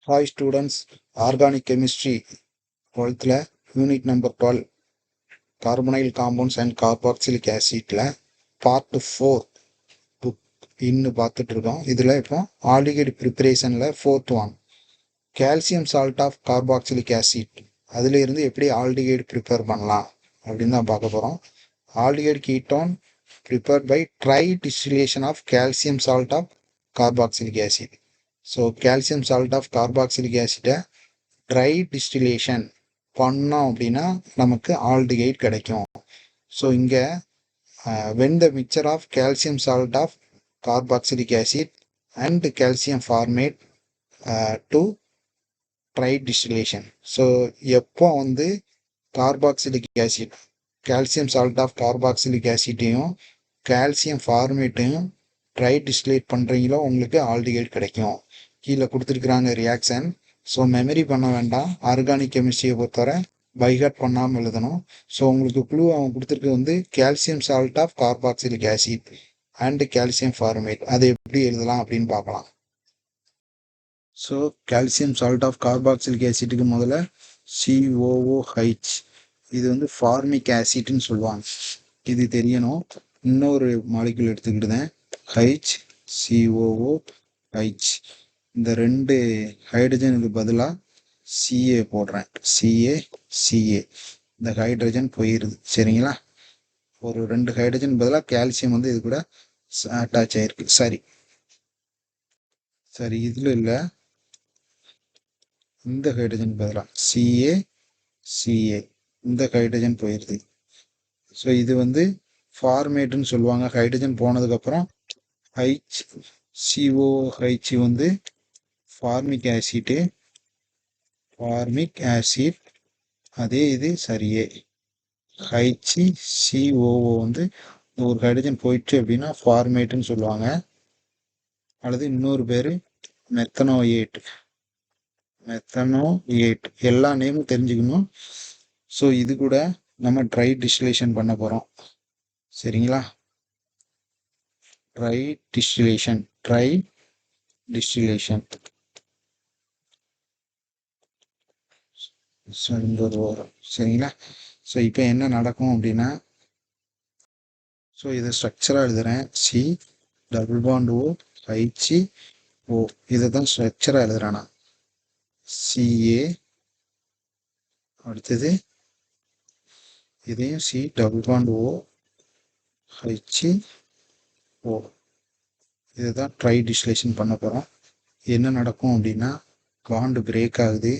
Hi students, Organic Chemistry 12th Unit number 12 Carbonyl Compounds and Carboxylic Acid Part 4 book இன்னும் பார்த்துட்டு இருக்கோம். இதில் இப்போ aldehyde ப்ரிப்பரேஷனில் 4th one calcium salt of carboxylic acid அதில் இருந்து எப்படி ஆல்டிகைட் ப்ரிப்பேர் பண்ணலாம் அப்படின்னு தான் பார்க்க போகிறோம். Aldehyde ketone prepared by dry distillation of calcium salt of carboxylic acid. So calcium salt of carboxylic acid dry distillation பண்ணோம் அப்படின்னா நமக்கு ஆல்டிகைட் கிடைக்கும். ஸோ இங்கே when the mixture of calcium salt of carboxylic acid and calcium formate to dry distillation. So எப்போ வந்து carboxylic acid calcium salt of carboxylic ஆசிட்டையும் கால்சியம் ஃபார்மேட்டையும் ட்ரை டிஸ்டிலேட் பண்ணுறீங்களோ உங்களுக்கு ஆல்டிகைட் கிடைக்கும். கீழே கொடுத்துருக்குறாங்க ரியாக்ஷன். ஸோ மெமரி பண்ண வேண்டாம். ஆர்கானிக் கெமிஸ்ட்ரியை பொறுத்தவரை பைஹார்ட் பண்ணாமல் எழுதணும். ஸோ உங்களுக்கு க்ளூ அவன் கொடுத்துருக்கு வந்து calcium salt of carboxylic acid and calcium formate. அதை எப்படி எழுதலாம் அப்படின்னு பார்க்கலாம். So calcium salt of carboxylic ஆசிட்டுக்கு முதல்ல COOH. இது வந்து ஃபார்மிக் ஆசிட்னு சொல்லுவாங்க. இது தெரியணும். இன்னொரு மாலிகுல் எடுத்துக்கிட்டுதான் HCOOH. இந்த ரெண்டு ஹைட்ரஜனுக்கு பதிலாக CA போடுறேன். CA இந்த ஹைட்ரஜன் போயிடுது. சரிங்களா? ஒரு ரெண்டு ஹைட்ரஜன் பதிலாக கால்சியம் வந்து இது கூட அட்டாச் ஆயிருக்கு. சரி இதில் இல்லை, இந்த ஹைட்ரஜன் பதிலாக CA இந்த ஹைட்ரஜன் போயிடுது. ஸோ இது வந்து ஃபார்மேட்டுன்னு சொல்லுவாங்க. ஹைட்ரஜன் போனதுக்கப்புறம் HCOH வந்து ஃபார்மிக் ஆசிட். அதே இது சரியே HCOO வந்து ஒரு ஹைட்ரஜன் போயிடுச்சு அப்படின்னா ஃபார்மேட்டுன்னு சொல்லுவாங்க. அல்லது இன்னொரு பேர் மெத்தனோயேட். எல்லா நேமும் தெரிஞ்சுக்கணும். ஸோ இது கூட நம்ம ட்ரை டிஸ்டிலேஷன் பண்ண போகிறோம். சரிங்களா? ட்ரை டிஸ்டிலேஷன் சரிங்களா? ஸோ இப்போ என்ன நடக்கும் அப்படின்னா, ஸோ இதை ஸ்ட்ரக்சராக எழுதுகிறேன். C+O இதை தான் ஸ்ட்ரக்சராக எழுதுறேன்னா CA, அடுத்தது இதையும் C+OH இதை தான் ட்ரை டிஸ்டிலேஷன் பண்ண போகிறோம். என்ன நடக்கும் அப்படின்னா பாண்டு பிரேக் ஆகுது.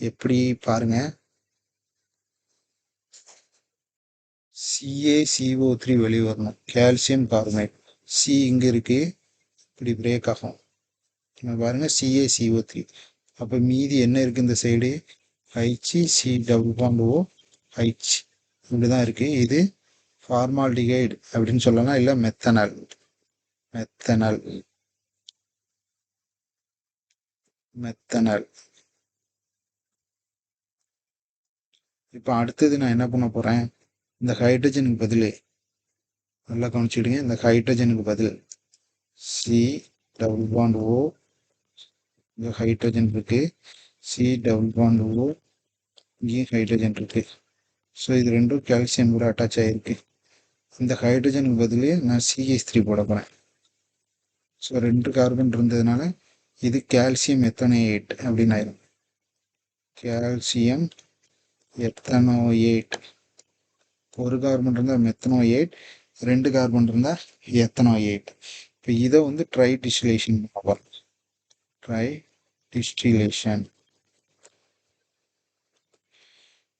எப்படி பாருங்க, CaCO3 வெளியே வரணும். கால்சியம் கார்பனேட் C இங்கே இருக்கு, இப்படி பிரேக் ஆகும். பாருங்க CaCO3. அப்போ மீதி என்ன இருக்கு இந்த சைடு? HCOOH இப்படிதான் இருக்கு. இது ஃபார்மால்டிகைடு அப்படின்னு சொல்லலாம், இல்லை மெத்தனால். இப்போ அடுத்தது நான் என்ன பண்ண போறேன், இந்த ஹைட்ரஜனுக்கு பதில் நல்லா கவனிச்சுடுங்க. இந்த ஹைட்ரஜனுக்கு பதில் C+O இந்த ஹைட்ரஜன் இருக்கு, C+O இங்கேயும் ஹைட்ரஜன் இருக்கு. ஸோ இது ரெண்டும் கால்சியம் கூட அட்டாச் ஆகிருக்கு. இந்த ஹைட்ரஜனுக்கு பதில் நான் CH3 போட போகிறேன். ஸோ ரெண்டு கார்பன் இருந்ததுனால இது கால்சியம் எத்தனோயேட் அப்படின்னு ஆயிடும். கால்சியம் எத்தனோயேட். ஒரு கார்பன் இருந்தால் மெத்தனோயேட், ரெண்டு கார்பன் இருந்தால் எத்தனோயேட். இப்போ இதை வந்து ட்ரை டிஸ்டிலேஷன் பண்ணுவோம்.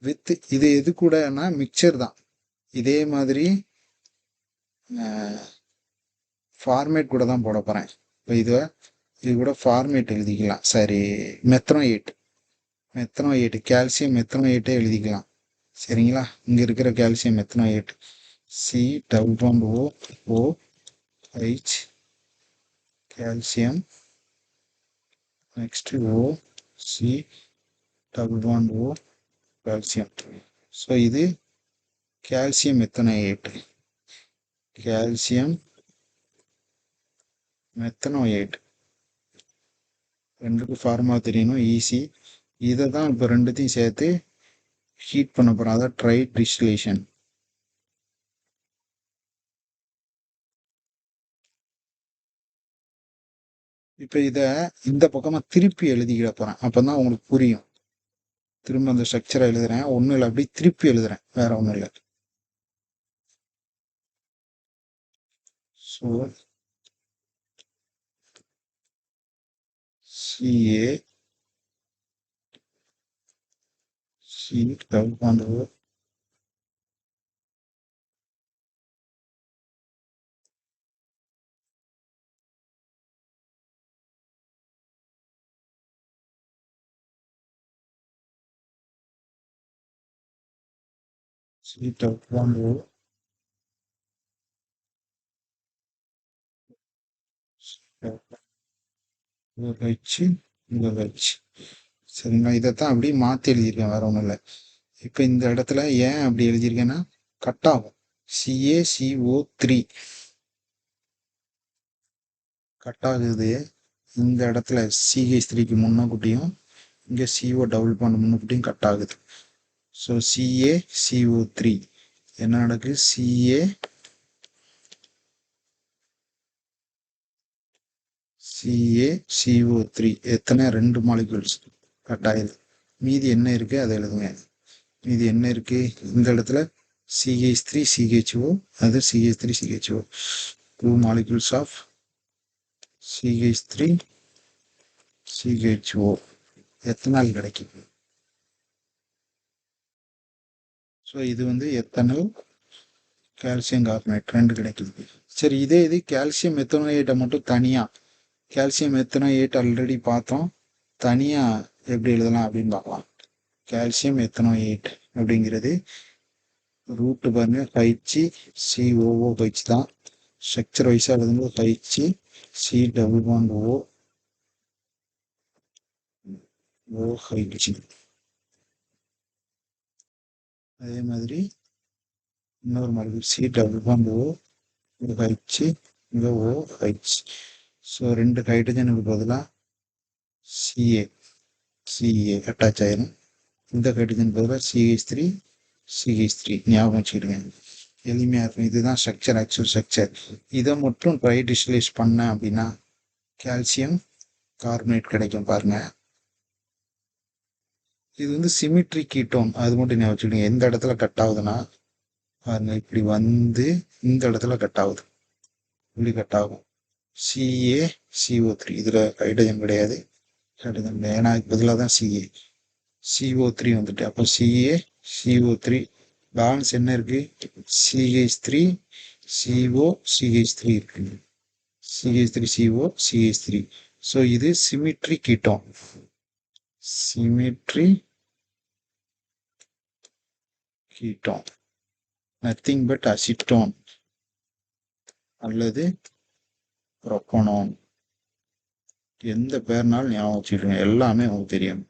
வித் இது எது கூடனா மிக்சர் தான். இதே மாதிரி ஃபார்மேட் கூட தான் போட போகிறேன். இப்போ இது கூட ஃபார்மேட் எழுதிக்கலாம். சரி, மெத்தனோயேட் கால்சியம் மெத்தனோயேட்டே எழுதிக்கலாம். சரிங்களா? இங்கே இருக்கிற calcium methanoate C+OOH calcium, next C+O calcium. So இது கால்சியம் மெத்தனோயேட். ரெண்டுக்கு ஃபார்முலா தெரியணும், ஈஸி. இதை தான் இப்போ ரெண்டுத்தையும் சேர்த்து ஹீட் பண்ண போகிறோம், அதான் ட்ரை டிஸ்டிலேஷன். இப்போ இதை இந்த பக்கமாக திருப்பி எழுதிக்கிட போகிறேன், அப்போ தான் உங்களுக்கு புரியும். திரும்ப அந்த ஸ்ட்ரக்சரை எழுதுறேன், ஒன்றும் இல்லை, அப்படி திருப்பி எழுதுறேன், வேற ஒன்றும் இல்லை. So CA C double bond O C double bond O வச்சு இங்கே வச்சு. சரிங்களா, இதைத்தான் அப்படியே மாற்றி எழுதியிருக்கேன், வேற ஒன்றும் இல்லை. இப்போ இந்த இடத்துல ஏன் அப்படி எழுதியிருக்கேன்னா கட் ஆகும். CaCO3 கட் ஆகுது. இந்த இடத்துல CH3க்கு முன்னக்கூட்டியும் இங்கே CO டபுள் பாண்ட் முன்னக்கூட்டியும் கட் ஆகுது. ஸோ CaCO3 என்ன நடக்குது, CaCO3 எத்தனை, 2 மாலிகுல்ஸ் கட் ஆகுது. மீதி என்ன இருக்கு அதை எழுதுங்க. மீதி என்ன இருக்கு, இந்த இடத்துல CH3CHO, அது CH3CHO, 2 molecules of CH3CHO ethanol கிடைக்கும். ஸோ இது வந்து எத்தனால் கால்சியம் கார்பனேட் 2 கிடைக்குது. சரி, இதே இது கால்சியம் மெத்தனோயேட்டை மட்டும் தனியாக, கால்சியம் மெத்தனோயேட் ஆல்ரெடி பார்த்தோம், தனியாக எப்படி எழுதலாம் அப்படின்னு பார்க்கலாம். கால்சியம் மெத்தனோயேட் அப்படிங்கிறது ரூட்டு பாருங்க, HCOOH தான். ஸ்ட்ரக்சர் வைஸாக எழுதும்போது HC டபுள் பாண்ட் OH. அதே மாதிரி இன்னொரு மாதிரி C டபுள் பாண்ட் OH, இங்கே OH. ஸோ 2 ஹைட்ரஜனுக்கு பதிலாக CA அட்டாச் ஆயிரும். இந்த ஹைட்ரஜன் பதிலாக CH3 ஞாபகம் வச்சுக்கிடுங்க, எளிமையாக இருக்கும். இதுதான் ஸ்ட்ரக்சர், ஆக்சுவல் ஸ்ட்ரக்சர். இதை மட்டும் ட்ரை டிஸ்டிலேட் பண்ண அப்படின்னா கால்சியம் கார்பனேட் கிடைக்கும். பாருங்க, இது வந்து சிமிட்ரி கீட்டோன், அது மட்டும் ஞாபகம் வச்சுக்கிடுங்க. எந்த இடத்துல கட் ஆகுதுன்னா பாருங்க, இப்படி வந்து இந்த இடத்துல கட் ஆகுது, இப்படி கட் ஆகும். CaCO3 இதில் ஹைட்ரஜன் கிடையாது, ஏன்னா அதுக்கு பதிலாக தான் CO3 வந்துட்டு. அப்போ CaCO3 பேலன்ஸ் என்ன இருக்கு, CH3CO இருக்கு, CH3CO. ஸோ இது symmetry ketone, nothing but acetone அல்லது ப்ரோபனோன், எந்த பேர்னாலும் ஞாபகம் வச்சுக்கிடுங்க, எல்லாமே உங்களுக்கு தெரியும்.